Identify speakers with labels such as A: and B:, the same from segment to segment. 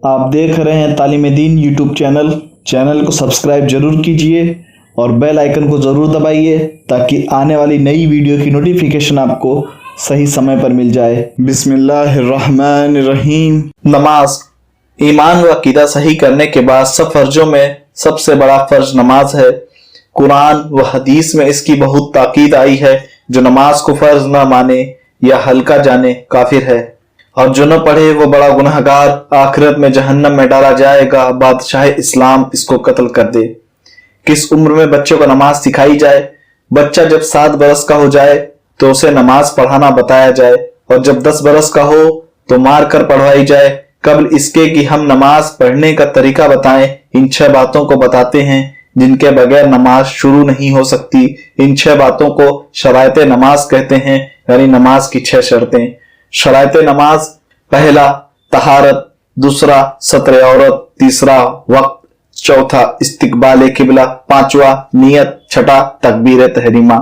A: آپ دیکھ رہے ہیں تعلیم دین یوٹیوب چینل کو سبسکرائب ضرور کیجئے اور بیل آئیکن کو ضرور دبائیے تاکہ آنے والی نئی ویڈیو کی نوٹیفیکیشن آپ کو صحیح سمے پر مل جائے۔ بسم اللہ الرحمن الرحیم۔ نماز ایمان و عقیدہ صحیح کرنے کے بعد سب فرضوں میں سب سے بڑا فرض نماز ہے۔ قرآن و حدیث میں اس کی بہت تاکید آئی ہے۔ جو نماز کو فرض نہ مانے یا ہلکا جانے کافر ہے، اور جو نہ پڑھے وہ بڑا گناہگار، آخرت میں جہنم میں ڈالا جائے گا۔ بادشاہ اسلام اس کو قتل کر دے۔ کس عمر میں بچوں کو نماز سکھائی جائے؟ بچہ جب 7 برس کا ہو جائے تو اسے نماز پڑھانا بتایا جائے، اور جب 10 برس کا ہو تو مار کر پڑھوائی جائے۔ قبل اس کے کہ ہم نماز پڑھنے کا طریقہ بتائیں، ان 6 باتوں کو بتاتے ہیں جن کے بغیر نماز شروع نہیں ہو سکتی۔ ان 6 باتوں کو شرائط نماز کہتے ہیں، یعنی نماز کی 6 شرطیں۔ شرائط نماز: پہلا طہارت، دوسرا ستر عورت، تیسرا وقت، چوتھا استقبال قبلہ، پانچواں نیت، چھٹا تکبیر تحریمہ۔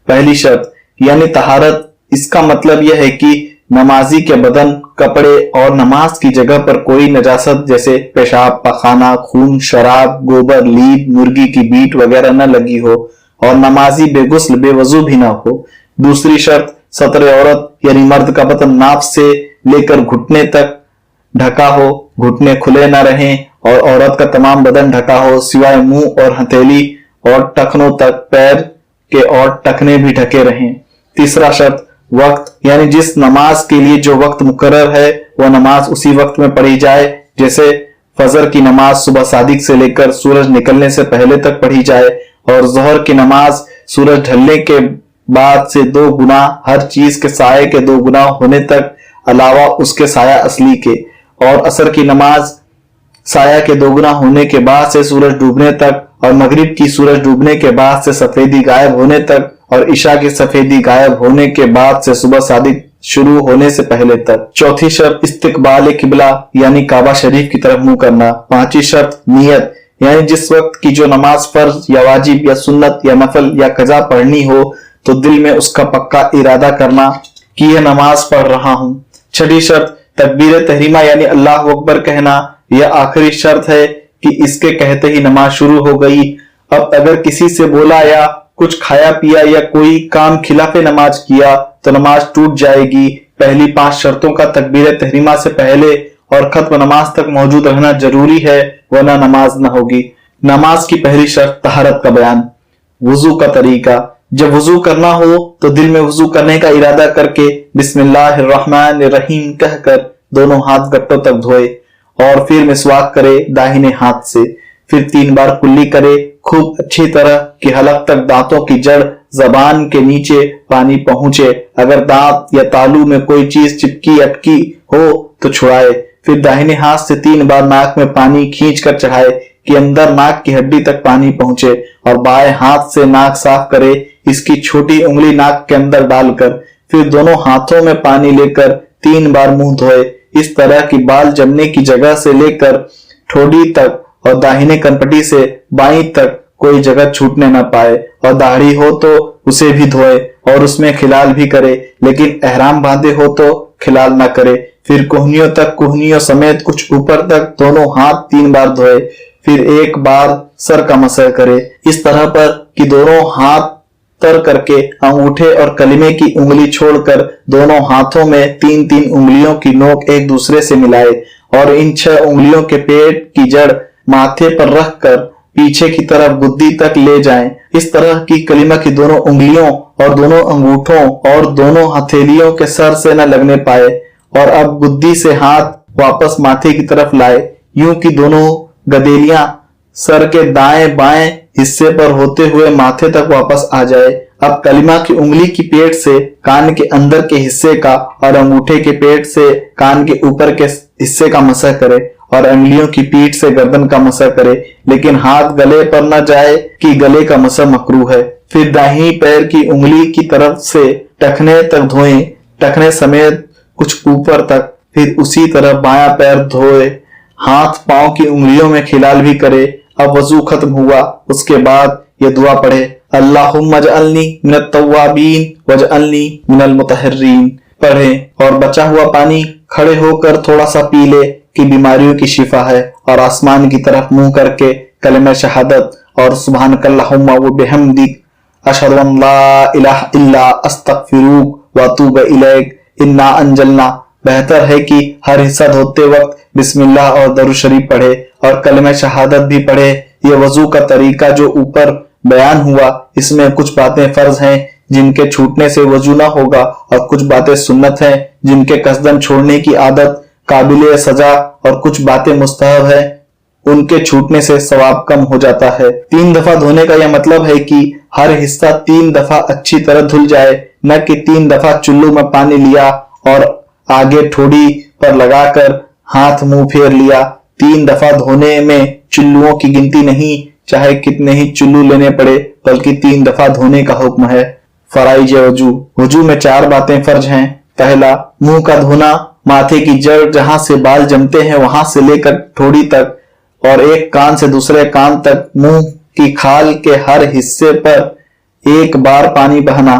A: پہلی شرط یعنی طہارت، اس کا مطلب یہ ہے کہ نمازی کے بدن، کپڑے اور نماز کی جگہ پر کوئی نجاست جیسے پیشاب، پخانہ، خون، شراب، گوبر، لیب، مرغی کی بیٹ وغیرہ نہ لگی ہو، اور نمازی بے غسل بے وضو بھی نہ ہو۔ دوسری شرط ستر عورت، یعنی مرد کا بدن ناف سے لے کر گھٹنے تک ڈھکا ہو، گھٹنے کھلے نہ رہیں، اور عورت کا تمام بدن ڈھکا ہو سوائے منہ اور ہتھیلی اور ٹخنوں تک، پیر کے اور ٹخنے بھی ڈھکے رہیں۔ تیسرا شرط وقت، یعنی جس نماز کے لیے جو وقت مقرر ہے وہ نماز اسی وقت میں پڑھی جائے، جیسے فجر کی نماز صبح صادق سے لے کر سورج نکلنے سے پہلے تک پڑھی جائے، اور ظہر کی نماز سورج ڈھلنے کے بعد سے 2 گنا، ہر چیز کے سائے کے 2 گنا ہونے تک علاوہ اس کے سایہ اصلی کے، اور عصر کی نماز سایہ کے 2 گنا ہونے کے بعد سے سورج ڈوبنے تک، اور مغرب کی سورج ڈوبنے کے بعد سے سفیدی غائب ہونے تک، اور عشاء کی سفیدی غائب ہونے کے بعد سے صبح صادق شروع ہونے سے پہلے تک۔ چوتھی شرط استقبال قبلہ، یعنی کعبہ شریف کی طرف منہ کرنا۔ پانچویں شرط نیت، یعنی جس وقت کی جو نماز فرض یا واجب یا سنت یا نفل یا قضا پڑھنی ہو تو دل میں اس کا پکا ارادہ کرنا کہ یہ نماز پڑھ رہا ہوں۔ چھٹی شرط تکبیر تحریمہ، یعنی اللہ اکبر کہنا۔ یہ آخری شرط ہے کہ اس کے کہتے ہی نماز شروع ہو گئی۔ اب اگر کسی سے بولا یا کچھ کھایا پیا یا کوئی کام خلاف نماز کیا تو نماز ٹوٹ جائے گی۔ پہلی 5 شرطوں کا تکبیر تحریمہ سے پہلے اور ختم نماز تک موجود رہنا ضروری ہے، ورنہ نماز نہ ہوگی۔ نماز کی پہلی شرط طہارت کا بیان۔ وضو کا طریقہ: جب وضو کرنا ہو تو دل میں وضو کرنے کا ارادہ کر کے بسم اللہ الرحمن الرحیم کہہ کر دونوں ہاتھ گٹوں تک دھوئے، اور پھر مسواک کرے داہنے ہاتھ سے، پھر 3 بار کلی کرے خوب اچھی طرح کہ حلق تک دانتوں کی جڑ زبان کے نیچے پانی پہنچے۔ اگر دانت یا تالو میں کوئی چیز چپکی اٹکی ہو تو چھڑائے، پھر داہنے ہاتھ سے 3 بار ناک میں پانی کھینچ کر چڑھائے کہ اندر ناک کی ہڈی تک پانی پہنچے، اور بائیں ہاتھ سے ناک صاف کرے، اس کی چھوٹی انگلی ناک کے اندر ڈال کر، پھر دونوں ہاتھوں میں پانی لے کر 3 بار منہ دھوئے، اس طرح کی بال جمنے کی جگہ سے لے کر ٹھوڑی تک اور داہنے کنپٹی سے بائیں تک کوئی جگہ چھوٹنے نہ پائے، اور داڑھی ہو تو اسے بھی دھوئے اور اس میں خلال بھی کرے، لیکن احرام باندھے ہو تو خلال نہ کرے۔ پھر کوہنیوں تک، کوہنیوں سمیت کچھ اوپر تک دونوں ہاتھ 3 بار دھوئے، پھر 1 بار سر کا مسح کرے، اس طرح پر کہ دونوں ہاتھ تر کر کے انگوٹھے اور کلمے کی انگلی چھوڑ کر دونوں ہاتھوں میں 3 انگلیوں کی نوک ایک دوسرے سے ملائے، اور ان 6 انگلیوں کے پیٹ کی جڑ ماتھے پر رکھ کر پیچھے کی طرف گدی تک لے جائیں۔ اس طرح کی کلمہ کی دونوں انگلیوں اور دونوں انگوٹھوں اور دونوں ہتھیلیوں کے سر سے نہ لگنے پائے، اور اب گدی سے ہاتھ واپس ماتھے کی طرف لائے، یوں کہ دونوں گدیلیاں سر کے دائیں بائیں حصے پر ہوتے ہوئے ماتھے تک واپس آ جائے۔ اب کلمہ کی انگلی کی پیٹ سے کان کے اندر کے حصے کا اور انگوٹھے کے پیٹ سے کان کے اوپر کے حصے کا مسح کرے، اور انگلیوں کی پیٹھ سے گردن کا مسح کرے، لیکن ہاتھ گلے پر نہ جائے کہ گلے کا مسح مکروہ ہے۔ پھر داہنی پیر کی انگلی کی طرف سے ٹخنے تک دھوئیں، ٹخنے سمیت کچھ اوپر تک، پھر اسی طرح بایاں پیر دھوئے، ہاتھ پاؤں کی انگلیوں میں خلال بھی کرے۔ اب وضو ختم ہوا، اس کے بعد یہ دعا پڑھے: اللہم اجعلنی من التوابین واجعلنی من المتطہرین پڑھیں، اور بچا ہوا پانی खड़े होकर थोड़ा सा पी ले कि बीमारियों की शिफा है, और आसमान की तरफ मुंह करके कलमा शहादत और सुब्हानकल्लाहुम्मा व बिहम्दिक अशहदु अन ला इलाहा इल्ला अस्तगफिरुक व अतूबु इलैक इन्ना अंजलना। बेहतर है कि हर हिस्सा धोते वक्त बिस्मिल्लाह और दरूद शरीफ पढ़े और कलमा शहादत भी पढ़े। ये वजू का तरीका जो ऊपर बयान हुआ, इसमें कुछ बातें फर्ज हैं जिनके छूटने से वजू ना होगा, और कुछ बातें सुन्नत हैं जिनके कसदन छोड़ने की आदत काबिले सजा, और कुछ बातें मुस्तहब है उनके छूटने से सवाब कम हो जाता है। 3 दफा धोने का यह मतलब है कि हर हिस्सा 3 दफा अच्छी तरह धुल जाए, न कि 3 दफा चुल्लू में पानी लिया और आगे ठोड़ी पर लगाकर हाथ मुंह फेर लिया। 3 दफा धोने में चुल्लुओं की गिनती नहीं, चाहे कितने ही चुल्लू लेने पड़े, बल्कि 3 दफा धोने का हुक्म है। फराइज वजू। वजू में 4 बातें फर्ज हैं। पहला, मुंह का धोना, माथे की जड़ जहां से बाल जमते हैं वहां से लेकर ठोड़ी तक और एक कान से दूसरे कान तक मुंह की खाल के हर हिस्से पर एक बार पानी बहाना।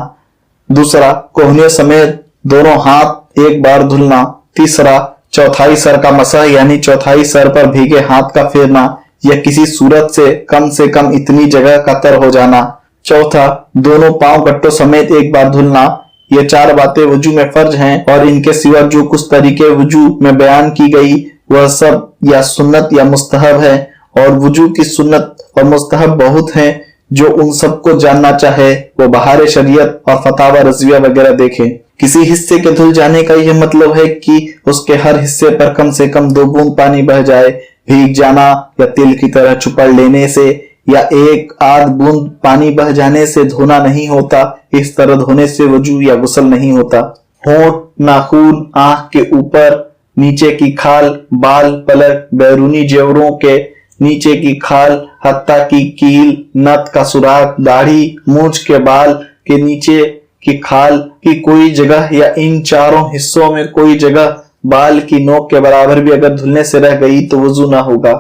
A: दूसरा, कोहनियों समेत दोनों हाथ एक बार धुलना। तीसरा, चौथाई सर का मसह यानी चौथाई सर पर भीगे हाथ का फेरना या किसी सूरत से कम इतनी जगह का तर हो जाना। चौथा, दोनों पांव गट्टों समेत एक बार धुलना। ये 4 बातें वजू में फर्ज हैं, और इनके सिवा जो कुछ तरीके वजू में बयान की गई वह सब या सुन्नत या मुस्तहब है, और वजू की सुन्नत और मुस्तहब बहुत हैं। जो उन सबको जानना चाहे वो बहार शरीयत और फतावा रज़विया वगैरह देखे। किसी हिस्से के धुल जाने का यह मतलब है कि उसके हर हिस्से पर कम से कम 2 बूंद पानी बह जाए। भीग जाना या तिल की तरह चुपड़ लेने से या 1 आध बूंद पानी बह जाने से धोना नहीं होता। इस तरह धोने से वजू या गुस्ल नहीं होता। होंठ, नाखून, आंख के ऊपर, नीचे की खाल, बाल, पलक, बैरूनी जेवरों के नीचे की खाल, हत्ता की कील, नथ का सुराख, दाढ़ी, मूंछ के बाल के नीचे की खाल की कोई जगह या इन चारों हिस्सों में कोई जगह बाल की नोक के बराबर भी अगर धुलने से रह गई तो वजू ना होगा।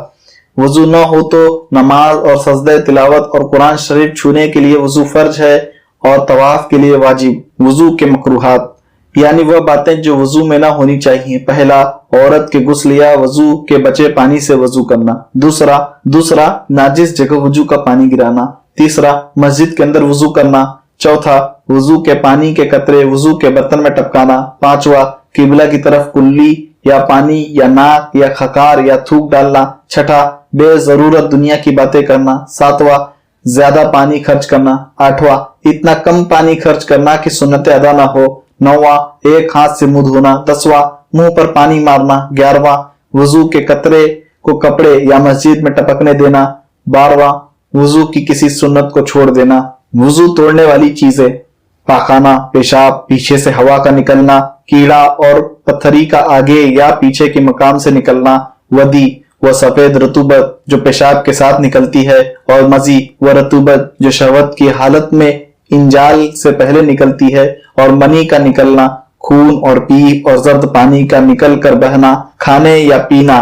A: वजू ना हो तो नमाज और सजदे तिलावत और कुरान शरीफ छूने के लिए वजू फर्ज है और तवाफ के लिए वाजिब। वजू के मकरूहात यानी वह बातें जो वजू में ना होनी चाहिए। पहला, औरत के गुस्ल या वजू के बचे पानी से वजू करना। दूसरा नाजिस जगह वजू का पानी गिराना। तीसरा, मस्जिद के अंदर वजू करना। चौथा, वजू के पानी के कतरे वजू के बर्तन में टपकाना। पांचवा, किबला की तरफ कुल्ली या पानी या नाक या खकार या थूक डालना। छठा, बेजरूरत दुनिया की बातें करना। सातवां, ज्यादा पानी खर्च करना। आठवां, इतना कम पानी खर्च करना कि सुन्नतें अदा ना हो। नौवां, एक हाथ से मुंह धोना। 10वां, मुंह पर पानी मारना। 11वां, वजू के कतरे को कपड़े या मस्जिद में टपकने देना। 12वां, वजू की किसी सुन्नत को छोड़ देना। वजू तोड़ने वाली चीजें, पाखाना, पेशाब, पीछे से हवा का निकलना, कीड़ा और पत्थरी का आगे या पीछे के मकाम से निकलना, वदी व सफेद रतूबत जो पेशाब के साथ निकलती है, और मजी व रतूबत जो शहवत की हालत में इंजाल से पहले निकलती है, और मनी का निकलना, खून और पी और जर्द पानी का निकल कर बहना, खाने या पीना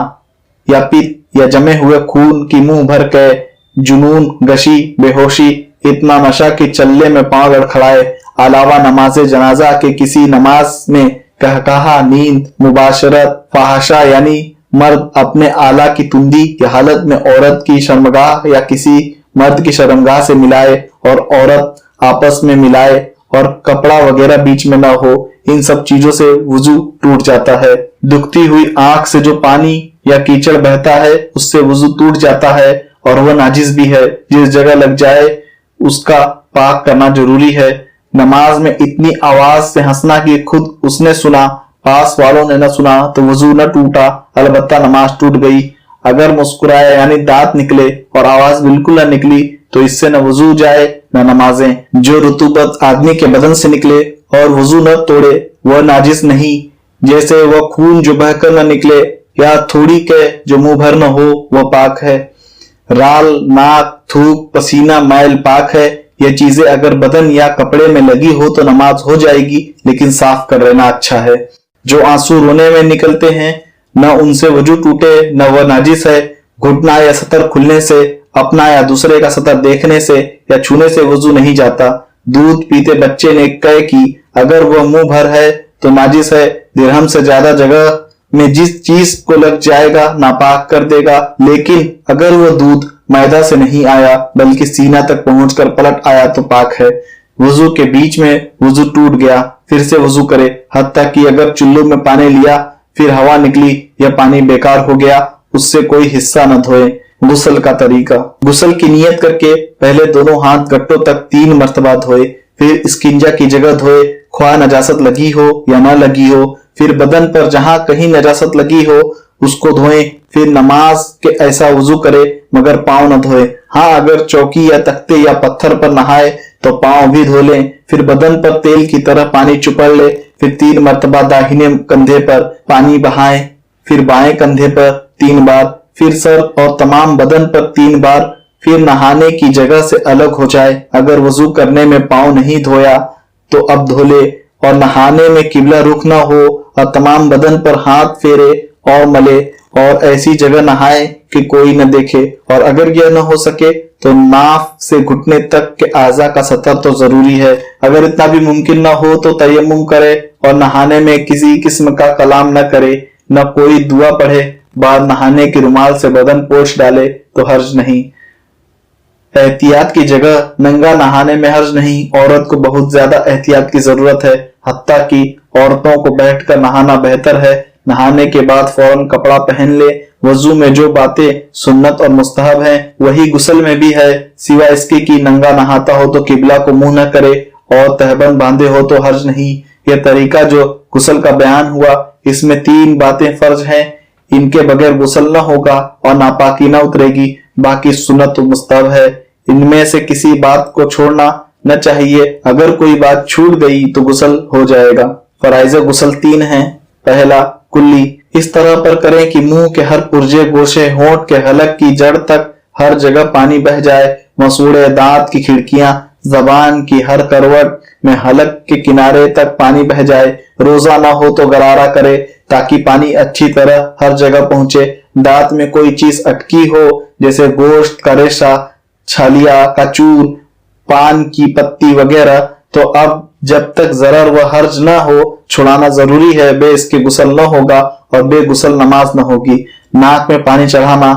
A: या पित्त या जमे हुए खून की मुंह भर के, जुनून, गशी, बेहोशी, इतना नशा कि चल्ले में पांव लड़खड़ाए, अलावा नमाज जनाजा के किसी नमाज में कहकहा, नींद, मुबाशरत, फहाशा यानी मर्द अपने आला की तुंदी की हालत में औरत की शर्मगाह या किसी मर्द की शर्मगाह से मिलाए और औरत आपस में मिलाए और कपड़ा वगैरह बीच में ना हो, इन सब चीजों से वजू टूट जाता है। दुखती हुई आंख से जो पानी या कीचड़ बहता है उससे वजू टूट जाता है और वह नाजिस भी है। जिस जगह लग जाए उसका पाक करना जरूरी है। नमाज में इतनी आवाज से हंसना कि खुद उसने सुना, पास वालों ने न सुना तो वजू न टूटा, अलबत्ता नमाज टूट गई। अगर मुस्कुराया यानी दांत निकले और आवाज बिल्कुल न निकली तो इससे न वजू जाए न नमाजें। जो रुतूबत आदमी के बदन से निकले और वजू न तोड़े वह नाजिस नहीं, जैसे वह खून जो बहकर न निकले या थोड़ी के जो मुंह भर न हो वह पाक है। राल, नाक, थूक, पसीना, मैल पाक है। यह चीजें अगर बदन या कपड़े में लगी हो तो नमाज हो जाएगी, लेकिन साफ कर लेना अच्छा है। जो आंसू रोने में निकलते हैं न उनसे वजू टूटे न वह नाजिस है। घुटना या सतर खुलने से, अपना या दूसरे का सतर देखने से या छूने से वजू नहीं जाता। दूध पीते बच्चे ने कहे कि अगर वह मुंह भर है तो नाजिस है। दिरहम से ज्यादा जगह में जिस चीज को लग जाएगा नापाक कर देगा। लेकिन अगर वो दूध मैदा से नहीं आया बल्कि सीना तक पहुंचकर पलट आया तो पाक है। वजू के बीच में वजू टूट गया, फिर से वजू करे, हत्ता कि अगर चुल्लू में पानी लिया फिर हवा निकली या पानी बेकार हो गया, उससे कोई हिस्सा न धोए। गुस्ल का तरीका। गुस्ल की नियत करके पहले दोनों हाथ गट्टों तक 3 मरतबा धोए, फिर इस्किंजा की जगह धोए, ख्वाह नजासत लगी हो या न लगी हो। फिर बदन पर जहां कहीं नजासत लगी हो उसको धोए। फिर नमाज के ऐसा वजू करे मगर पांव न धोए। हाँ, अगर चौकी या तख्ते या पत्थर पर नहाए तो पांव भी धो लें। फिर बदन पर तेल की तरह पानी चुपड़ ले। फिर 3 मरतबा दाहिने कंधे पर पानी बहाए, फिर बाएं कंधे पर 3 बार, फिर सर और तमाम बदन पर 3 बार। फिर नहाने की जगह से अलग हो जाए। अगर वजू करने में पांव नहीं धोया तो अब धो ले, और नहाने में किबला रुख न हो और तमाम बदन पर हाथ फेरे और मले, और ऐसी जगह नहाए कि कोई न देखे। और अगर यह न हो सके तो नाफ से घुटने तक के आज़ा का सतर तो जरूरी है। अगर इतना भी मुमकिन न हो तो तयम्मुम करे और नहाने में किसी किस्म का कलाम न करे, न कोई दुआ पढ़े। बाद नहाने के रुमाल से बदन पोंछ डाले तो हर्ज नहीं। एहतियात की जगह नंगा नहाने में हर्ज नहीं। औरत को बहुत ज्यादा एहतियात की जरूरत है, हत्ता कि औरतों को बैठकर नहाना बेहतर है। नहाने के बाद फौरन कपड़ा पहन ले। वजू में जो बातें सुन्नत और मुस्तहब हैं वही गुस्ल में भी है, सिवा इसके कि नंगा नहाता हो तो किबला को मुंह न करे और तहबंद बांधे हो तो हर्ज नहीं। यह तरीका जो गुस्ल का बयान हुआ इसमें 3 बातें फर्ज हैं, इनके बगैर गुस्ल न होगा और नापाकी न उतरेगी। बाकी सुन्नत और मुस्तहब है, इनमें से किसी बात को छोड़ना न चाहिए। अगर कोई बात छूट गई तो गुस्ल हो जाएगा। फराइज गुस्ल 3 हैं। पहला, कुल्ली। इस तरह पर करें कि मुंह के हर पुर्जे, गोशे, होंठ के हलक की जड़ तक हर जगह पानी बह जाए। मसूड़े, दांत की खिड़कियां, जबान की हर करवट में हलक के किनारे तक पानी बह जाए। रोजा ना हो तो गरारा करे ताकि पानी अच्छी तरह हर जगह पहुंचे। दांत में कोई चीज अटकी हो जैसे गोश्त का रेशा, छालिया का चूर, पान की पत्ती वगैरह, तो अब जब तक जरर व हर्ज न हो छुड़ाना जरूरी है। बे इसके गुस्ल न होगा और बेगुस्ल नमाज न होगी। नाक में पानी चढ़ाना,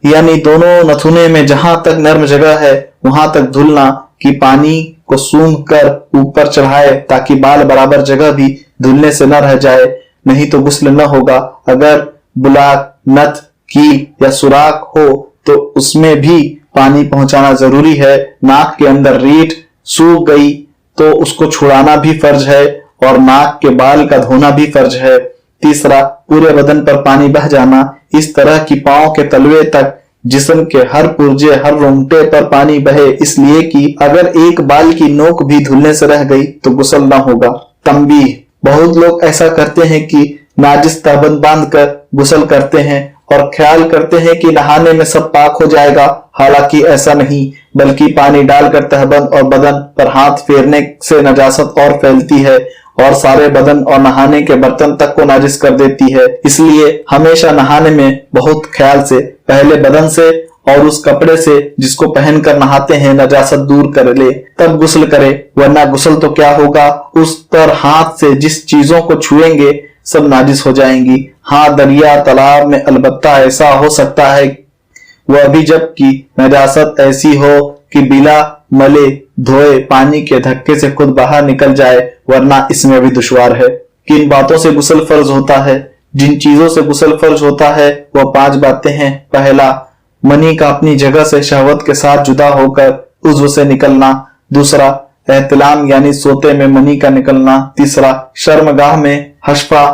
A: यानी दोनों नथुने में जहां तक नर्म जगह है वहां तक धुलना कि पानी को सूंघ कर ऊपर चढ़ाए ताकि बाल बराबर जगह भी धुलने से न रह जाए, नहीं तो गुस्ल न होगा। अगर बुलाक, नथ, कील या सुराख हो तो उसमें भी पानी पहुंचाना जरूरी है। नाक के अंदर रीठ सूख गई तो उसको छुड़ाना भी फर्ज है और नाक के बाल का धोना भी फर्ज है। तीसरा, पूरे बदन पर पानी बह जाना, इस तरह कि पांव के तलवे तक जिस्म के हर पुर्जे, हर रोंगटे पर पानी बहे, इसलिए कि अगर एक बाल की नोक भी धुलने से रह गई तो गुस्ल ना होगा। तंबीह, बहुत लोग ऐसा करते हैं कि नाजिस तहबंद बांध कर गुस्ल करते हैं और ख्याल करते हैं कि नहाने में सब पाक हो जाएगा। हालांकि ऐसा नहीं, बल्कि पानी डालकर तहबंद और बदन पर हाथ फेरने से नजासत और फैलती है और सारे बदन और नहाने के बर्तन तक को नाजिस कर देती है। इसलिए हमेशा नहाने में बहुत ख्याल से पहले बदन से और उस कपड़े से जिसको पहनकर नहाते हैं नजासत दूर कर ले, तब गुस्ल करे, वरना गुस्ल तो क्या होगा, उस पर हाथ से जिस चीजों को छुएंगे सब नाजिस हो जाएंगी। हाँ, दरिया तालाब में अलबत्ता ऐसा हो सकता है, वह भी जबकि नजासत ऐसी हो कि बिला मले धोए पानी के धक्के से खुद बाहर निकल जाए, वरना इसमें भी दुश्वार है। किन बातों से गुस्ल फर्ज होता है? जिन चीजों से गुस्ल फर्ज होता है वह 5 बातें हैं। पहला, मनी का अपनी जगह से शहवत के साथ जुदा होकर उज़्व से निकलना। दूसरा, एहतिलाम यानी सोते में मनी का निकलना। तीसरा, शर्मगाह में हशफा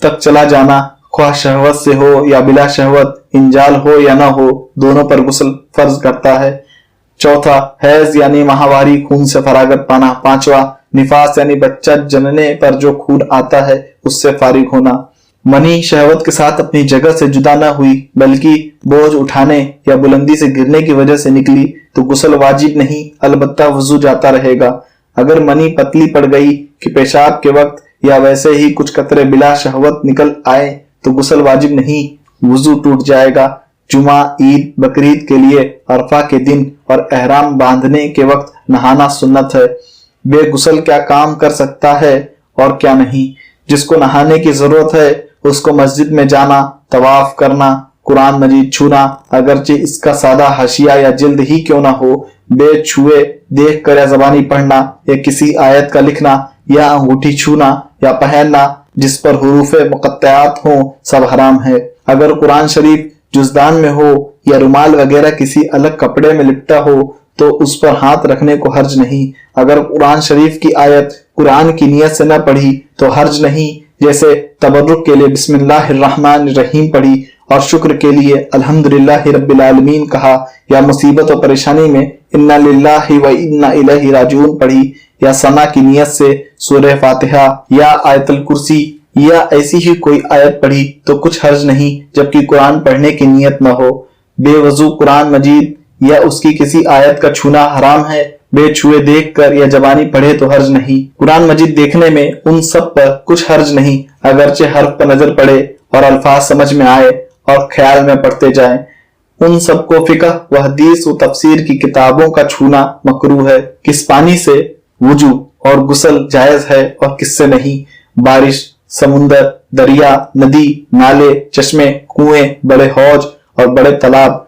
A: तक चला जाना, ख्वाह शहवत से हो या बिला शहवत, इंजाल हो या ना हो, दोनों पर गुस्ल फर्ज करता है। चौथा, हैज यानी माहवारी, खून से फरागत पाना। पांचवा, निफास यानी बच्चा जनने पर जो खून आता है उससे फारिग होना। मनी शहवत के साथ अपनी जगह से जुदा न हुई बल्कि बोझ उठाने या बुलंदी से गिरने की वजह से निकली तो गुस्ल वाजिब नहीं, अलबत्ता वजू जाता रहेगा। अगर मनी पतली पड़ गई कि पेशाब के वक्त या वैसे ही कुछ कतरे बिला शहवत निकल आए तो गुस्ल वाजिब नहीं, वजू टूट जाएगा। जुमा, ईद, बकरीद के लिए, अरफा के दिन और एहराम बांधने के वक्त नहाना सुन्नत है। बेगुस्ल क्या काम कर सकता है और क्या नहीं। जिसको नहाने की जरूरत है उसको मस्जिद में जाना, तवाफ करना, कुरान मजीद छूना, अगरचे इसका सादा हाशिया या जिल्द ही क्यों ना हो, बेछुए देख कर या जबानी पढ़ना या किसी आयत का लिखना या अंगूठी छूना या पहनना जिस पर हुरूफे मुक़त्तआत हो, सब हराम है। अगर कुरान शरीफ जुज़दान में हो या रुमाल वगैरह किसी अलग कपड़े में लिपटा हो तो उस पर हाथ रखने को हर्ज नहीं। अगर कुरान शरीफ की आयत कुरान की नियत से न पढ़ी तो हर्ज नहीं, जैसे तबर्रुक के लिए बिस्मिल्लाहिर्रहमानिर्रहीम पढ़ी और शुक्र के लिए अल्हम्दुलिल्लाहि रब्बिल आलमीन कहा, या मुसीबत और परेशानी में इन्ना लिल्लाहि व इन्ना इलैहि राजिऊन पढ़ी, या सना की नियत से सूरह फातिहा या आयतुल कुर्सी या ऐसी ही कोई आयत पढ़ी तो कुछ हर्ज नहीं, जबकि कुरान पढ़ने की नियत न हो। बेवजू कुरान मजीद या उसकी किसी आयत का छूना हराम है। बेछुए देख कर या जबानी पढ़े तो हर्ज नहीं। कुरान मजीद देखने में उन सब पर कुछ हर्ज नहीं, अगरचे हर्फ पर नजर पड़े और अल्फाज समझ में आए और ख्याल में पढ़ते जाएं। उन सबको फिकह व हदीस व तफसीर की किताबों का छूना मकरूह है। किस पानी से वुजू और गुस्ल जायज है और किससे नहीं। बारिश, समुंदर, दरिया, नदी, नाले, चश्मे, कुएं, बड़े हौज और बड़े तालाब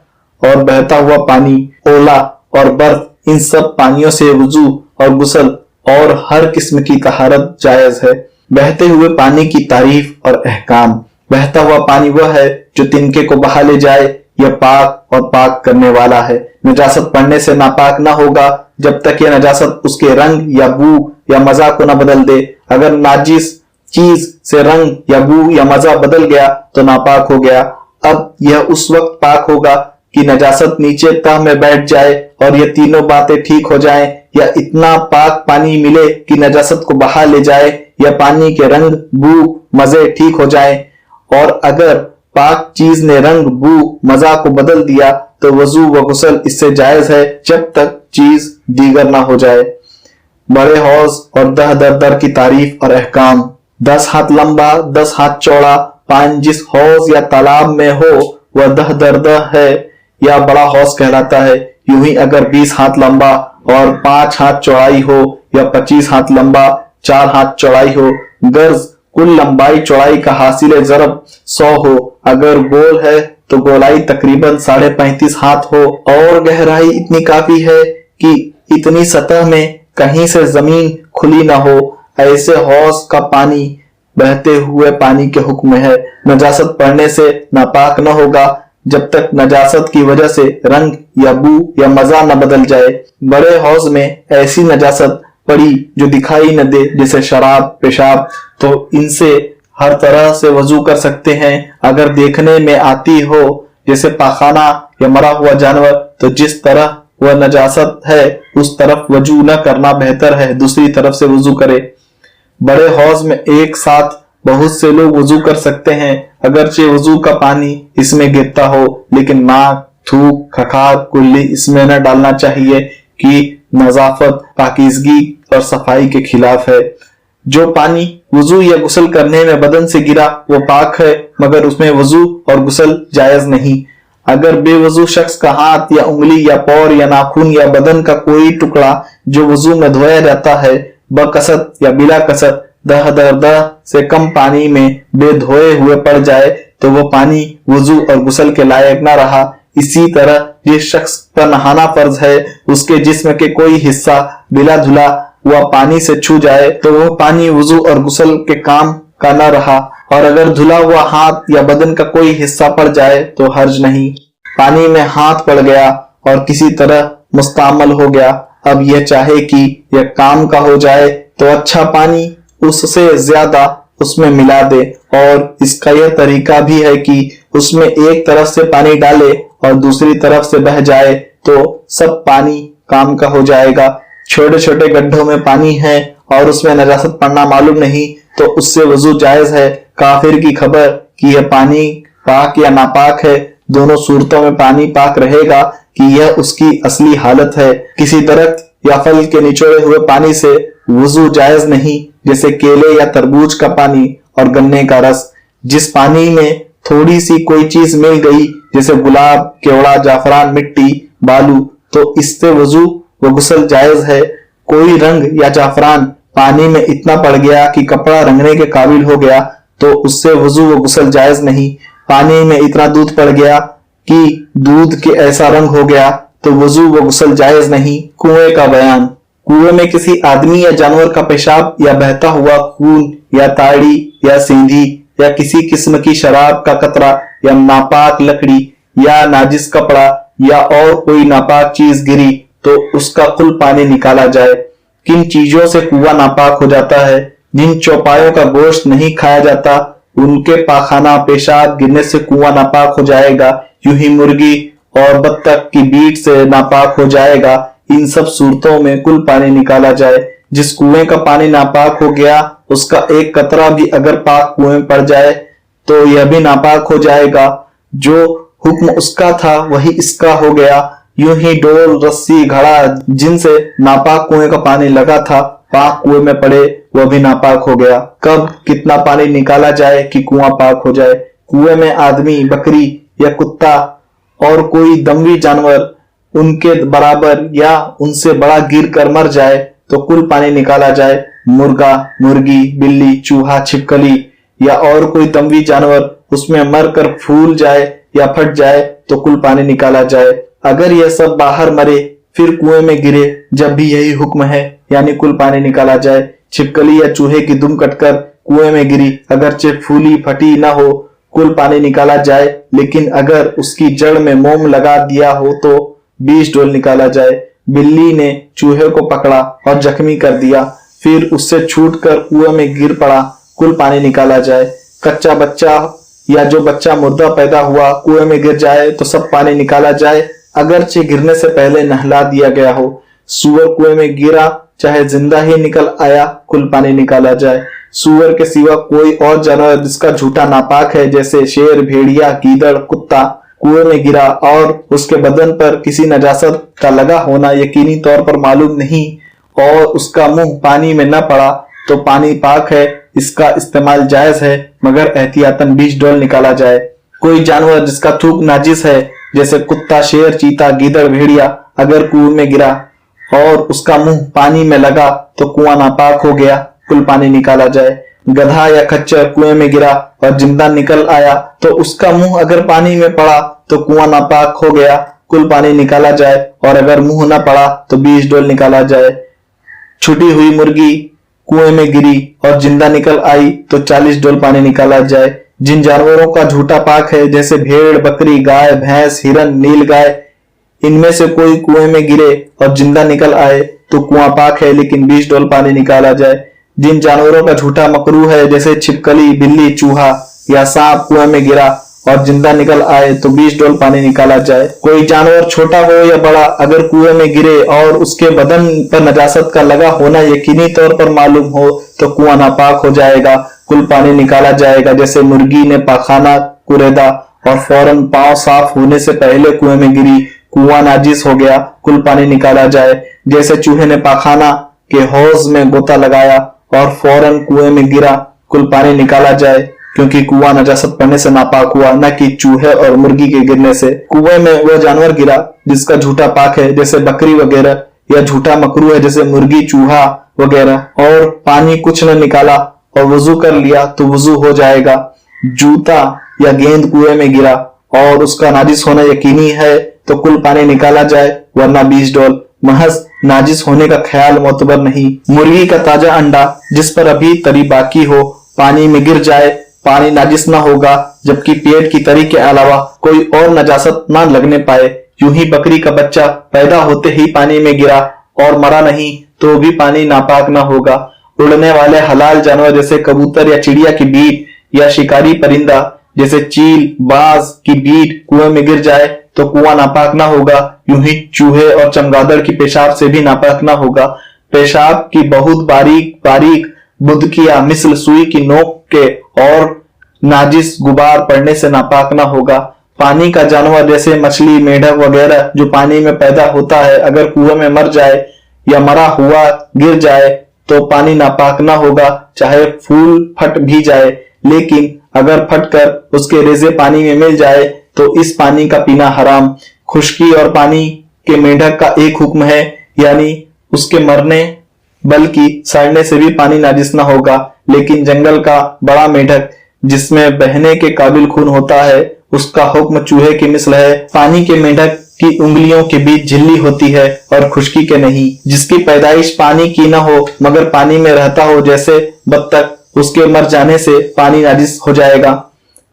A: और बहता हुआ पानी, ओला और बर्फ, इन सब पानियों से वुजू और गुस्ल और हर किस्म की तहारत जायज है। बहते हुए पानी की तारीफ और अहकाम। बहता हुआ पानी वह है जो तिनके को बहा ले जाए, यह पाक और पाक करने वाला है। नजासत पड़ने से नापाक न होगा जब तक यह नजासत उसके रंग या बू या मजा को न बदल दे। अगर नाजिस चीज से रंग या बू या मजा बदल गया तो नापाक हो गया। अब यह उस वक्त पाक होगा कि नजासत नीचे तह में बैठ जाए और ये तीनों बातें ठीक हो जाएं, या इतना पाक पानी मिले कि नजासत को बहा ले जाए, या पानी के रंग, बू, मजे ठीक हो जाएं। और अगर पाक चीज ने रंग, बू, मजा को बदल दिया तो वजू व गुस्ल इससे जायज है जब तक चीज दीगर ना हो जाए। बड़े हौज और दह दर दर की तारीफ और अहकाम। 10 हाथ लंबा 10 हाथ चौड़ा पानी जिस हौज या तालाब में हो वह दह दर दह है या बड़ा हौज कहलाता है। यूं ही अगर 20 हाथ लंबा और 5 हाथ चौड़ाई हो या 25 हाथ लंबा 4 हाथ चौड़ाई हो, गर्ज कुल लंबाई चौड़ाई का हासिल ज़रब 100 हो। अगर गोल है तो गोलाई तकरीबन 35.5 हाथ हो और गहराई इतनी काफी है कि इतनी सतह में कहीं से जमीन खुली ना हो, ऐसे हौज का पानी बहते हुए पानी के हुक्म है। नजासत पड़ने से नापाक न होगा जब तक नजासत की वजह से रंग या बू या मजा न बदल जाए। बड़े हौज में ऐसी नजासत पड़ी जो दिखाई न दे, जैसे शराब, पेशाब, तो इनसे हर तरह से वजू कर सकते हैं। अगर देखने में आती हो जैसे पाखाना या मरा हुआ जानवर, तो जिस तरह वह नजासत है उस तरफ वजू न करना बेहतर है, दूसरी तरफ से वजू करे। बड़े हौज में एक साथ बहुत से लोग वजू कर सकते हैं, अगरचे वजू का पानी इसमें गिरता हो, लेकिन नाक, थूक, खखार, कुल्ली इसमें न डालना चाहिए कि नजाफत, पाकीज़गी और सफाई के खिलाफ है। जो पानी वजू या गुस्ल करने में बदन से गिरा वो पाक है, मगर उसमें वजू और गुस्ल जायज नहीं। अगर बेवजू शख्स का हाथ या उंगली या पैर या नाखून या बदन का कोई टुकड़ा जो वजू में धोया जाता है बकसत या बिला कसत दह दर दह से कम पानी में बेधोए हुए पड़ जाए तो वो पानी वजू और गुस्ल के लायक न रहा। इसी तरह जिस शख्स पर नहाना फर्ज है उसके जिस्म के कोई हिस्सा बिला धुला हुआ पानी से छू जाए तो वह पानी वजू और गुस्ल के काम का न रहा, और अगर धुला हुआ हाथ या बदन का कोई हिस्सा पड़ जाए तो हर्ज नहीं। पानी में हाथ पड़ गया और किसी तरह मुस्तामल हो गया, अब यह चाहे कि यह काम का हो जाए तो अच्छा पानी उससे ज्यादा उसमें मिला दे, और इसका यह तरीका भी है कि उसमें एक तरफ से पानी डाले और दूसरी तरफ से बह जाए तो सब पानी काम का हो जाएगा। छोटे छोटे गड्ढों में पानी है और उसमें नजासत पड़ना मालूम नहीं तो उससे वजू जायज है। काफिर की खबर कि यह पानी पाक या नापाक है, दोनों सूरतों में पानी पाक रहेगा कि यह उसकी असली हालत है। किसी दरख्त या फल के निचोड़े हुए पानी से वजू जायज नहीं, जैसे केले या तरबूज का पानी और गन्ने का रस। जिस पानी में थोड़ी सी कोई चीज मिल गई जैसे गुलाब, केवड़ा, जाफरान, मिट्टी, बालू, तो इससे वजू व गुस्ल जायज है। कोई रंग या जाफरान पानी में इतना पड़ गया कि कपड़ा रंगने के काबिल हो गया तो उससे वजू व गुस्ल जायज नहीं। पानी में इतना दूध पड़ गया कि दूध के ऐसा रंग हो गया तो वजू व गुस्ल जायज नहीं। कुएं का बयान। कुएं में किसी आदमी या जानवर का पेशाब या बहता हुआ खून या ताड़ी या सींधी या किसी किस्म की शराब का कतरा या नापाक लकड़ी या नाजिस कपड़ा या और कोई नापाक चीज गिरी तो उसका कुल पानी निकाला जाए। किन चीजों से कुआं नापाक हो जाता है? जिन चौपायों का गोश्त नहीं खाया जाता उनके पाखाना पेशाब गिरने से कुआं नापाक हो जाएगा। यूं ही मुर्गी और बत्तख की बीट से नापाक हो जाएगा। इन सब सूरतों में कुल पानी निकाला जाए। जिस कुएं का पानी नापाक हो गया उसका एक कतरा भी अगर पाक कुएं में पड़ जाए तो यह भी नापाक हो जाएगा। जो हुक्म उसका था वही इसका हो गया। यूं ही डोल रस्सी घड़ा जिनसे नापाक कुएं का पानी लगा था पाक कुएं में पड़े वह भी नापाक हो गया। कब कितना पानी निकाला जाए कि कुआं पाक हो जाए? कुएं में आदमी, बकरी या कुत्ता और कोई दमवी जानवर उनके बराबर या उनसे बड़ा गिर कर मर जाए तो कुल पानी निकाला जाए। मुर्गा, मुर्गी, बिल्ली, चूहा, छिपकली या और कोई दमवी जानवर उसमें मर कर फूल जाए या फट जाए तो कुल पानी निकाला जाए। अगर यह सब बाहर मरे फिर कुएं में गिरे जब भी यही हुक्म है यानी कुल पानी निकाला जाए। छिपकली या चूहे की दुम कटकर कुएं में गिरी अगरचे फूली फटी न हो कुल पानी निकाला जाए, लेकिन अगर उसकी जड़ में मोम लगा दिया हो तो 20 डोल निकाला जाए। बिल्ली ने चूहे को पकड़ा और जख्मी कर दिया फिर उससे छूटकर कुएं में गिर पड़ा, कुल पानी निकाला जाए। कच्चा बच्चा या जो बच्चा मुर्दा पैदा हुआ कुएं में गिर जाए तो सब पानी निकाला जाए अगरचे गिरने से पहले नहला दिया गया हो। सूअर कुएं में गिरा चाहे जिंदा ही निकल आया कुल पानी निकाला जाए। सूअर के सिवा कोई और जानवर जिसका झूठा नापाक है जैसे शेर, भेड़िया, गीदड़, कुत्ता कुएं में गिरा और उसके बदन पर किसी नजासत का लगा होना यकीनी तौर पर मालूम नहीं और उसका मुंह पानी में न पड़ा तो पानी पाक है, इसका इस्तेमाल जायज है मगर एहतियातन 20 डोल निकाला जाए। कोई जानवर जिसका थूक नाजिस है जैसे कुत्ता, शेर, चीता, गीदड़, भेड़िया अगर कुएं में गिरा और उसका मुंह पानी में लगा तो कुआं नापाक हो गया, कुल पानी निकाला जाए। गधा या खच्चर कुएं में गिरा और जिंदा निकल आया तो उसका मुंह अगर पानी में पड़ा तो कुआं नापाक हो गया, कुल पानी निकाला जाए और अगर मुंह न पड़ा तो 20 डोल निकाला जाए। छुटी हुई मुर्गी कुएं में गिरी और जिंदा निकल आई तो 40 डोल पानी निकाला जाए। जिन जानवरों का झूठा पाक है जैसे भेड़, बकरी, गाय, भैंस, हिरन, नीलगाय इनमें से कोई कुएं में गिरे और जिंदा निकल आए तो कुआं पाक है लेकिन 20 डोल पानी निकाला जाए। जिन जानवरों का झूठा मकरू है जैसे छिपकली, बिल्ली, चूहा या सांप कुएं में गिरा और जिंदा निकल आए तो 20 डोल पानी निकाला जाए। कोई जानवर छोटा हो या बड़ा अगर कुएं में गिरे और उसके बदन पर नजासत का लगा होना यकीनी तौर पर मालूम हो तो कुआं नापाक हो जाएगा, कुल पानी निकाला जाएगा। जैसे मुर्गी ने पाखाना कुरेदा और फौरन पांव साफ होने से पहले कुएं में गिरी, कुआं नाजिस हो गया, कुल पानी निकाला जाए। जैसे चूहे ने पाखाना के हौज में गोता लगाया और फौरन कुएं में गिरा, कुल पानी निकाला जाए क्योंकि कुआं नजासत पड़ने से नापाक हुआ न कि चूहे और मुर्गी के गिरने से। कुएं में वह जानवर गिरा जिसका झूठा पाक है जैसे बकरी वगैरह या झूठा मकरू है जैसे मुर्गी, चूहा वगैरह और पानी कुछ न निकाला और वजू कर लिया तो वजू हो जाएगा। जूता या गेंद कुएं में गिरा और उसका नाजिस होना यकीनी है तो कुल पानी निकाला जाए वरना 20 डोल। महज नाजिस होने का ख्याल मोतबर नहीं। मुर्गी का ताजा अंडा जिस पर अभी तरी बाकी हो पानी में गिर जाए, पानी नाजिस न होगा जबकि पेट की तरी के अलावा कोई और नजासत न लगने पाए। यूं ही बकरी का बच्चा पैदा होते ही पानी में गिरा और मरा नहीं तो भी पानी नापाक न होगा। उड़ने वाले हलाल जानवर जैसे कबूतर या चिड़िया की बीट या शिकारी परिंदा जैसे चील, बाज की बीट कुएं में गिर जाए तो कुआं नापाक न होगा। यूं ही चूहे और चमगादड़ की पेशाब से भी नापाक न होगा। पेशाब की बहुत बारीक बारीक बुदकियां मिसल सुई की नोक के और नाजिस गुबार पड़ने से नापाक न होगा। पानी का जानवर जैसे मछली, मेढक वगैरह जो पानी में पैदा होता है अगर कुएं में मर जाए या मरा हुआ गिर जाए तो पानी नापाक न होगा चाहे फूल फट भी जाए, लेकिन अगर फटकर उसके रेजे पानी में मिल जाए तो इस पानी का पीना हराम। खुश्की और पानी के मेढक का एक हुक्म है यानी उसके मरने बल्कि सड़ने से भी पानी नाजिस न होगा। लेकिन जंगल का बड़ा मेंढक जिसमें बहने के काबिल खून होता है, उसका हुक्म चूहे की मिसल है। पानी के मेंढक की उंगलियों के बीच झिल्ली होती है और खुश्की के नहीं। जिसकी पैदाइश पानी की न हो मगर पानी में रहता हो, जैसे बत्तख, उसके मर जाने से पानी नाजिस हो जाएगा।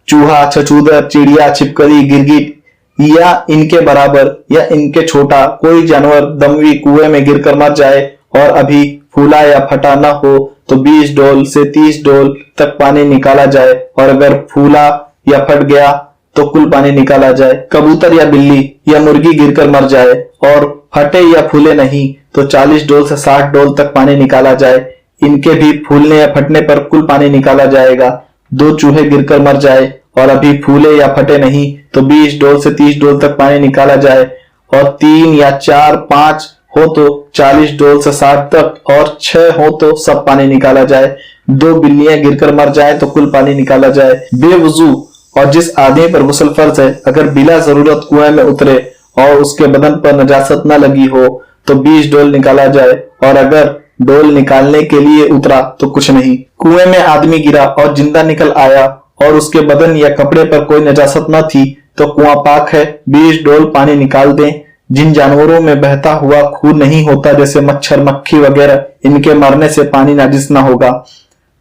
A: चूहा, छछूंदर, चिड़िया, छिपकली, गिरगिट या इनके बराबर या इनके छोटा कोई जानवर दमवी कुएं में गिरकर मर जाए और अभी फूला या फटा न हो तो 20 डोल से 30 डोल तक पानी निकाला जाए, और अगर फूला या फट गया तो कुल पानी निकाला जाए। कबूतर या बिल्ली या मुर्गी गिरकर मर जाए और फटे या फूले नहीं तो 40 डोल से 60 डोल तक पानी निकाला जाए। इनके भी फूलने या फटने पर कुल पानी निकाला जाएगा। 2 चूहे गिरकर मर जाए और अभी फूले या फटे नहीं तो 20 डोल से 30 डोल तक पानी निकाला जाए, और 3 या 4, 5 हो तो 40 डोल से 60 तक, और 6 हो तो सब पानी निकाला जाए। 2 बिल्लियां गिरकर मर जाए तो कुल पानी निकाला जाए। बेवजू और जिस आदमी पर गुस्ल फर्ज है, अगर बिला जरूरत कुएं में उतरे और उसके बदन पर नजासत न लगी हो तो 20 डोल निकाला जाए, और अगर डोल निकालने के लिए उतरा तो कुछ नहीं। कुएं में आदमी गिरा और जिंदा निकल आया और उसके बदन या कपड़े पर कोई नजासत न थी तो कुआं पाक है, 20 डोल पानी निकाल दें। जिन जानवरों में बहता हुआ खून नहीं होता, जैसे मच्छर, मक्खी वगैरह, इनके मरने से पानी नाजिस न होगा।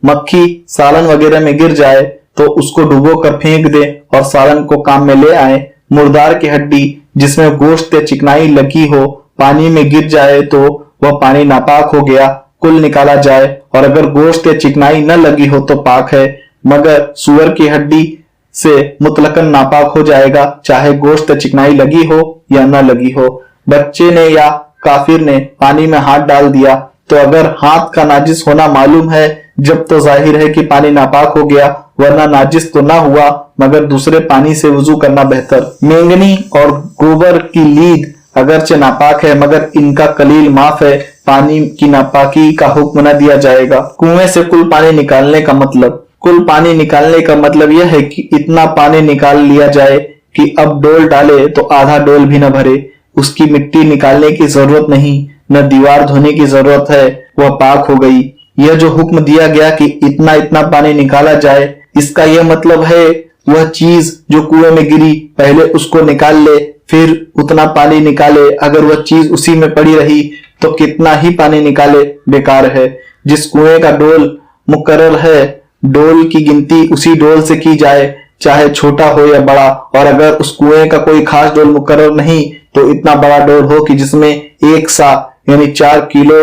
A: मक्खी सालन वगैरह में गिर जाए तो उसको डुबो कर फेंक दे और सालन को काम में ले आए। मुर्दार की हड्डी जिसमें गोश्त या चिकनाई लगी हो पानी में गिर जाए तो वह पानी नापाक हो गया, कुल निकाला जाए, और अगर गोश्त या चिकनाई न लगी हो तो पाक है। मगर सूअर की हड्डी से मुतलकन नापाक हो जाएगा, चाहे गोश्त या चिकनाई लगी हो या न लगी हो। बच्चे ने या काफिर ने पानी में हाथ डाल दिया तो अगर हाथ का नाजिस होना मालूम है जब तो जाहिर है कि पानी नापाक हो गया, वरना नाजिस तो ना हुआ मगर दूसरे पानी से वुजू करना बेहतर। मेंगनी और गोबर की लीद अगरचे नापाक है मगर इनका कलील माफ है, पानी की नापाकी का हुक्म न दिया जाएगा। कुएं से कुल पानी निकालने का मतलब, कुल पानी निकालने का मतलब यह है कि इतना पानी निकाल लिया जाए कि अब डोल डाले तो आधा डोल भी न भरे। उसकी मिट्टी निकालने की जरूरत नहीं, न दीवार धोने की जरूरत है, वह पाक हो गई। यह जो हुक्म दिया गया कि इतना इतना पानी निकाला जाए, इसका यह मतलब है वह चीज जो कुएं में गिरी पहले उसको निकाल ले फिर उतना पानी निकाले। अगर वह चीज उसी में पड़ी रही तो कितना ही पानी निकाले बेकार है। जिस कुएं का डोल मुकर्रर है, डोल की गिनती उसी डोल से की जाए, चाहे छोटा हो या बड़ा। और अगर उस कुएं का कोई खास डोल मुकर्रर नहीं तो इतना बड़ा डोल हो कि जिसमें 1 सा यानी 4 किलो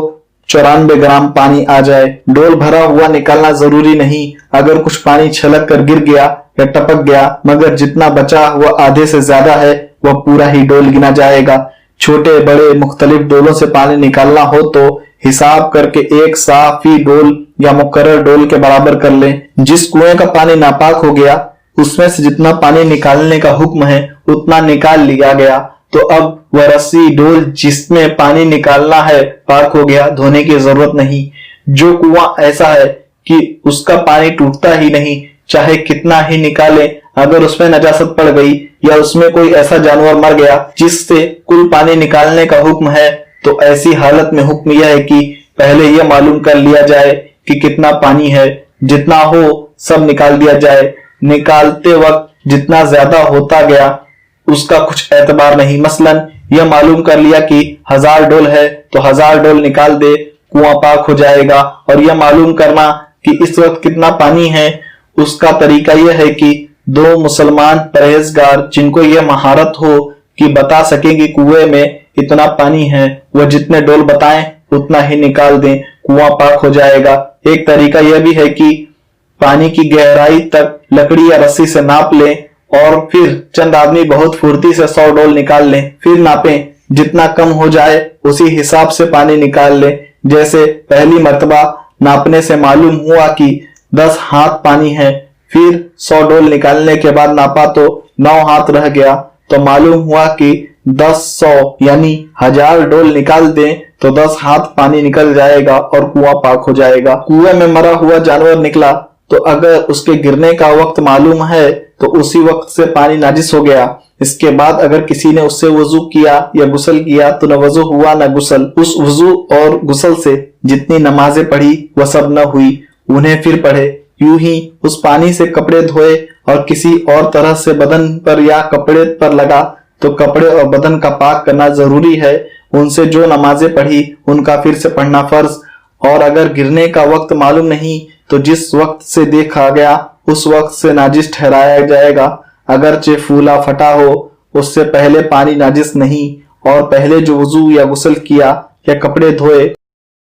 A: 94 ग्राम पानी आ जाए। डोल भरा हुआ निकालना जरूरी नहीं, अगर कुछ पानी छलक कर गिर गया या टपक गया, मगर जितना बचा हुआ आधे से ज्यादा है वह पूरा ही डोल गिना जाएगा। छोटे बड़े मुख्तलिफ डोलों से पानी निकालना हो तो हिसाब करके 1 सा फी डोल या मुकर्रर डोल के बराबर कर लें। जिस कुएं का पानी नापाक हो गया उसमें से जितना पानी निकालने का हुक्म है उतना निकाल लिया गया, तो अब वह रस्सी डोल जिसमें पानी निकालना है पाक हो गया, धोने की जरूरत नहीं। जो कुआं ऐसा है कि उसका पानी टूटता ही नहीं, चाहे कितना ही निकाले, अगर उसमें नजासत पड़ गई या उसमें कोई ऐसा जानवर मर गया जिससे कुल पानी निकालने का हुक्म है, तो ऐसी हालत में हुक्म यह है कि पहले यह मालूम कर लिया जाए कि कितना पानी है, जितना हो सब निकाल दिया जाए। निकालते वक्त जितना ज्यादा होता गया उसका कुछ एतबार नहीं। मसलन यह मालूम कर लिया कि 1000 डोल है तो 1000 डोल निकाल दे, कुआं पाक हो जाएगा। और यह मालूम करना कि इस वक्त कितना पानी है, उसका तरीका यह है कि 2 मुसलमान परहेजगार जिनको यह महारत हो कि बता सके कि कुएं में इतना पानी है, वह जितने डोल बताएं उतना ही निकाल दें, कुआं पाक हो जाएगा। एक तरीका यह भी है कि पानी की गहराई तक लकड़ी या रस्सी से नाप लें और फिर चंद आदमी बहुत फुर्ती से 100 डोल निकाल लें, फिर नापें, जितना कम हो जाए उसी हिसाब से पानी निकाल लें। जैसे पहली मर्तबा नापने से मालूम हुआ कि 10 हाथ पानी है, फिर 100 डोल निकालने के बाद नापा तो 9 हाथ रह गया, तो मालूम हुआ कि 10 यानी 1000 डोल निकाल दें तो 10 हाथ पानी निकल जाएगा और कुआं पाक हो जाएगा। कुएं में मरा हुआ जानवर निकला तो अगर उसके गिरने का वक्त मालूम है तो उसी वक्त से पानी नाजिस हो गया, اس کے بعد اگر کسی نے اس سے وضو کیا یا غسل کیا تو نہ وضو ہوا نہ غسل، اس وضو اور غسل سے جتنی نمازیں پڑھی وہ سب نہ ہوئی، انہیں پھر پڑھے۔ یوں ہی اس پانی سے کپڑے دھوئے اور کسی اور طرح سے بدن پر یا کپڑے پر لگا تو کپڑے اور بدن کا پاک کرنا ضروری ہے۔ ان سے جو نمازیں پڑھی ان کا پھر سے پڑھنا فرض، اور اگر گرنے کا وقت معلوم نہیں تو جس وقت سے دیکھا گیا اس وقت سے ناجس ٹھہرایا جائے گا، اگرچہ پھولا پھٹا ہو۔ اس سے پہلے پانی ناجس نہیں، اور پہلے جو وضو یا غسل کیا یا کپڑے دھوئے